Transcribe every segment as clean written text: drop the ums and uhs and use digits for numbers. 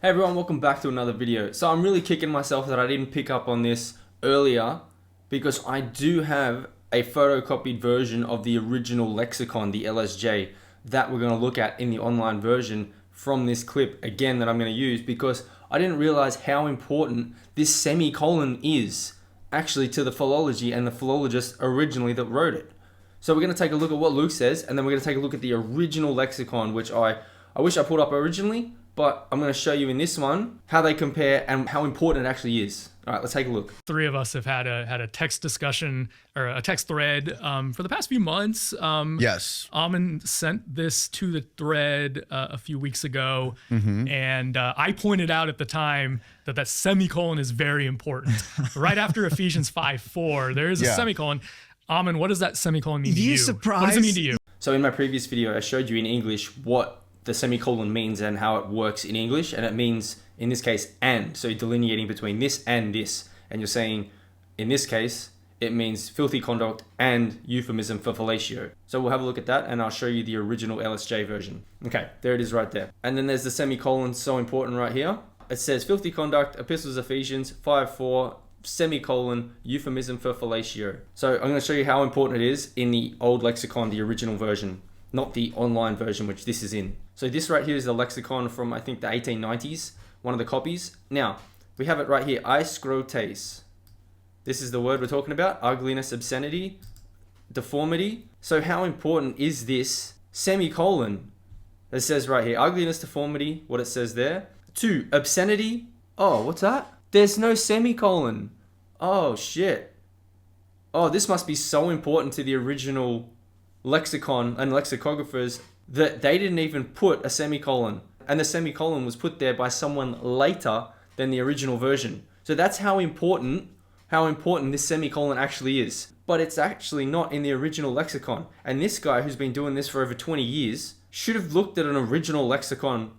Hey everyone, welcome back to another video. So I'm really kicking myself that I didn't pick up on this earlier because I do have a photocopied version of the original lexicon, the LSJ, that we're going to look at in the online version from this clip again that I'm going to use because I didn't realize how important this semicolon is actually to the philology and the philologist originally that wrote it. So we're going to take a look at what Luke says, and then we're going to take a look at the original lexicon, which I wish I pulled up originally, but I'm going to show you in this one how they compare and how important it actually is. All right, let's take a look. Three of us have had a text discussion or a text thread for the past few months. Yes. Ammon sent this to the thread a few weeks ago, and I pointed out at the time that semicolon is very important. Right after Ephesians 5:4, there is a semicolon. Ammon, what does that semicolon mean to you? Surprised? What does it mean to you? So in my previous video, I showed you in English what the semicolon means and how it works in English, and it means in this case and, so you're delineating between this and this, and you're saying in this case it means filthy conduct and euphemism for fellatio. So we'll have a look at that and I'll show you the original LSJ version. Okay, there it is right there. And then there's the semicolon, so important right here. It says filthy conduct, epistles Ephesians 5:4, semicolon, euphemism for fellatio. So I'm going to show you how important it is in the old lexicon, the original version, not the online version, which this is in. So this right here is the lexicon from, I think, the 1890s, one of the copies. Now, we have it right here, aiscrotes. This is the word we're talking about, ugliness, obscenity, deformity. So how important is this semicolon? It says right here, ugliness, deformity, what it says there. 2, obscenity. Oh, what's that? There's no semicolon. Oh, shit. Oh, this must be so important to the original lexicon and lexicographers that they didn't even put a semicolon, and the semicolon was put there by someone later than the original version. So that's how important this semicolon actually is. But it's actually not in the original lexicon. And this guy who's been doing this for over 20 years should have looked at an original lexicon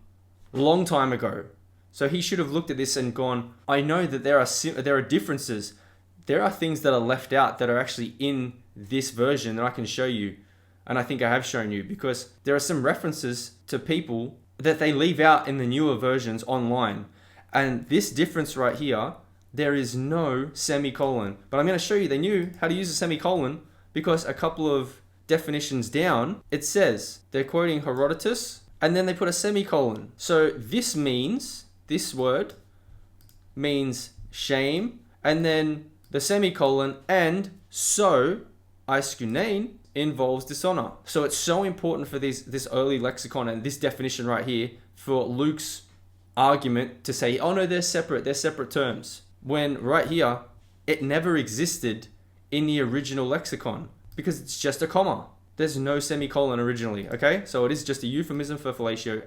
a long time ago. So he should have looked at this and gone, I know that there are differences. There are things that are left out that are actually in this version that I can show you. And I think I have shown you, because there are some references to people that they leave out in the newer versions online. And this difference right here, there is no semicolon. But I'm going to show you they knew how to use a semicolon, because a couple of definitions down, it says, they're quoting Herodotus, and then they put a semicolon. So this word means shame, and then the semicolon, and so, aiskunein, involves dishonor. So it's so important for this early lexicon and this definition right here for Luke's argument to say, oh no, they're separate terms. When right here, it never existed in the original lexicon because it's just a comma. There's no semicolon originally, okay? So it is just a euphemism for fellatio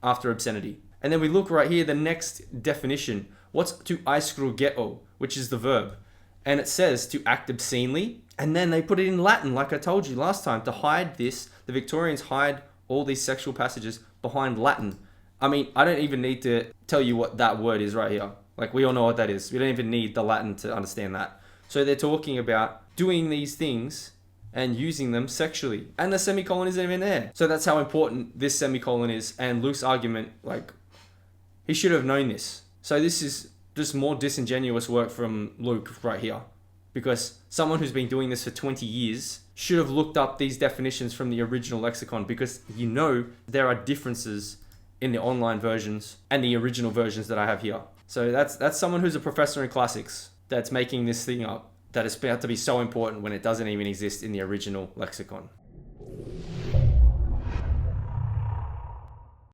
after obscenity. And then we look right here, the next definition. What's to aiskrugeo, which is the verb. And it says to act obscenely. And then they put it in Latin, like I told you last time, to hide this. The Victorians hide all these sexual passages behind Latin. I mean, I don't even need to tell you what that word is right here. Like, we all know what that is. We don't even need the Latin to understand that. So they're talking about doing these things and using them sexually. And the semicolon isn't even there. So that's how important this semicolon is. And Luke's argument, like, he should have known this. So this is just more disingenuous work from Luke right here. Because someone who's been doing this for 20 years should have looked up these definitions from the original lexicon, because you know there are differences in the online versions and the original versions that I have here. So that's someone who's a professor in classics that's making this thing up that is about to be so important when it doesn't even exist in the original lexicon.